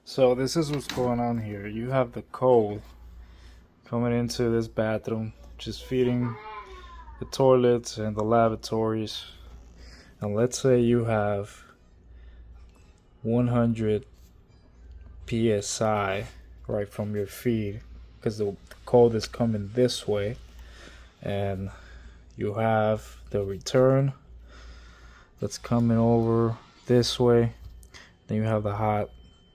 So this is what's going on here. You have the coal coming into this bathroom, just feeding the toilets and the lavatories. And let's say you have 100 psi right from your feed, because the coal is coming this way, and you have the return that's coming over this way. Then you have the hot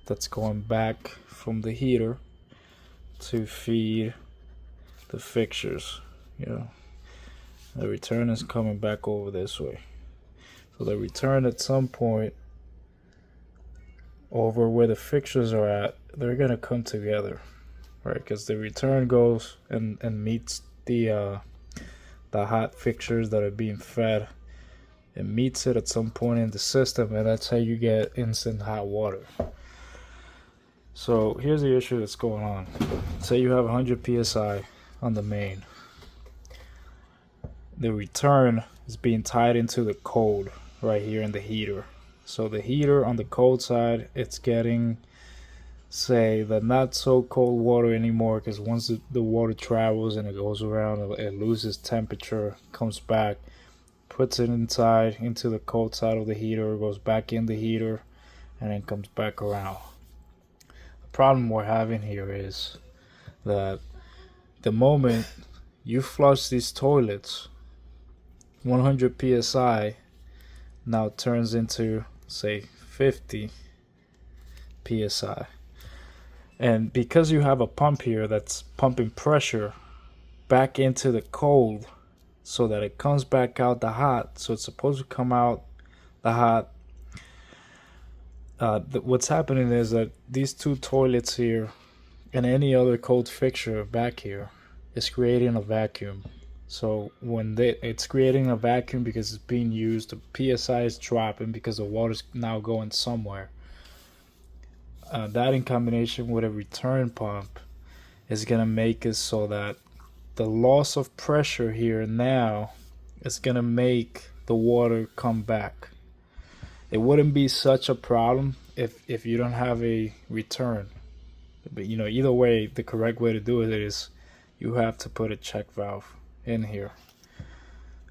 that's going back from the heater to feed the fixtures. You know, the return is coming back over this way. So the return at some point over where the fixtures are at, they're gonna come together, right? Because the return goes and meets the hot fixtures that are being fed. It meets it at some point in the system, and that's how you get instant hot water. So here's the issue that's going on. Say you have 100 psi on the main. The return is being tied into the cold right here in the heater. So the heater on the cold side, it's getting, say, the not so cold water anymore, because once the water travels and it goes around, it loses temperature, comes back, puts it inside into the cold side of the heater, goes back in the heater, and then comes back around. The problem we're having here is that the moment you flush these toilets, 100 psi now turns into, say, 50 psi. And because you have a pump here that's pumping pressure back into the cold so that it comes back out the hot, so it's supposed to come out the hot. What's happening is that these two toilets here and any other cold fixture back here is creating a vacuum. So when it's creating a vacuum because it's being used, the psi is dropping because the water's now going somewhere. That in combination with a return pump is gonna make it so that the loss of pressure here now is gonna make the water come back. It wouldn't be such a problem if you don't have a return. But either way, the correct way to do it is you have to put a check valve in here,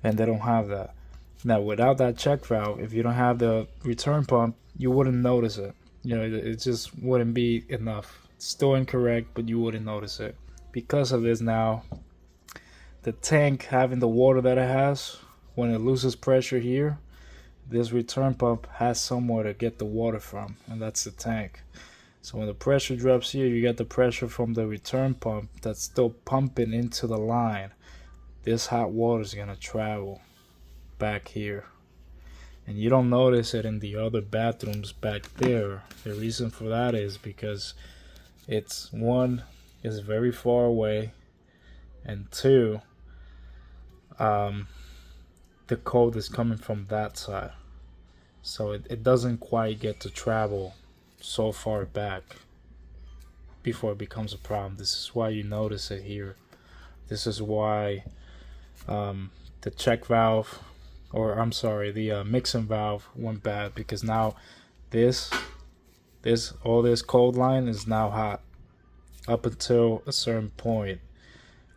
and they don't have that. Now, without that check valve, if you don't have the return pump, you wouldn't notice it. It just wouldn't be enough. It's still incorrect, but you wouldn't notice it. Because of this now, the tank having the water that it has, when it loses pressure here, this return pump has somewhere to get the water from, and that's the tank. So when the pressure drops here, you get the pressure from the return pump that's still pumping into the line. This hot water is gonna travel back here, and you don't notice it in the other bathrooms back there. The reason for that is because it's one is very far away, and two, the cold is coming from that side, so it doesn't quite get to travel so far back before it becomes a problem. This is why you notice it here. This is why the check valve, or I'm sorry, the mixing valve went bad, because now all this cold line is now hot up until a certain point,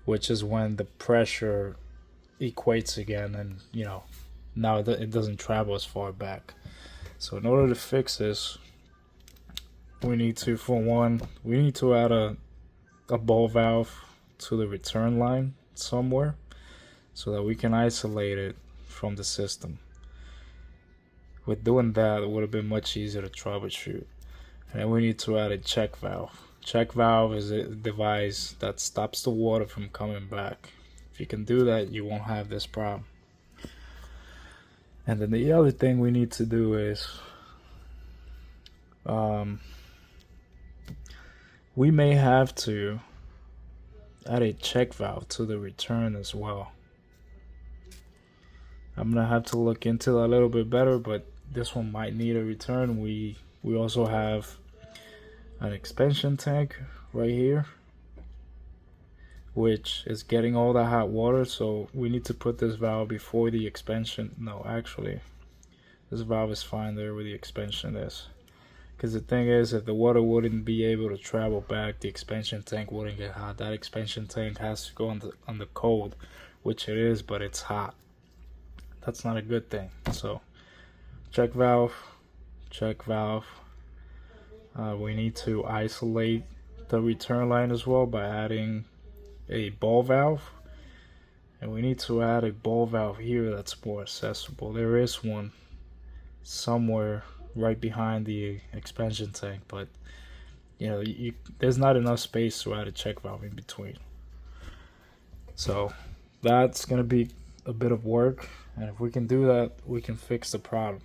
which is when the pressure equates again, and now it doesn't travel as far back. So in order to fix this, we need to, for one, we need to add a ball valve to the return line somewhere so that we can isolate it from the system. With doing that, it would have been much easier to troubleshoot. And then we need to add a check valve. Check valve is a device that stops the water from coming back. If you can do that, you won't have this problem. And then the other thing we need to do is we may have to add a check valve to the return as well. I'm gonna have to look into that a little bit better, but this one might need a return. We also have an expansion tank right here, which is getting all the hot water, so we need to put this valve before the expansion. No, actually, this valve is fine there where the expansion is. Because the thing is, if the water wouldn't be able to travel back, the expansion tank wouldn't get hot. That expansion tank has to go on the cold, which it is, but it's hot. That's not a good thing. So check valve, check valve. We need to isolate the return line as well by adding a ball valve. And we need to add a ball valve here that's more accessible. There is one somewhere right behind the expansion tank, but there's not enough space to add a check valve in between. So that's gonna be a bit of work, and if we can do that, we can fix the problem.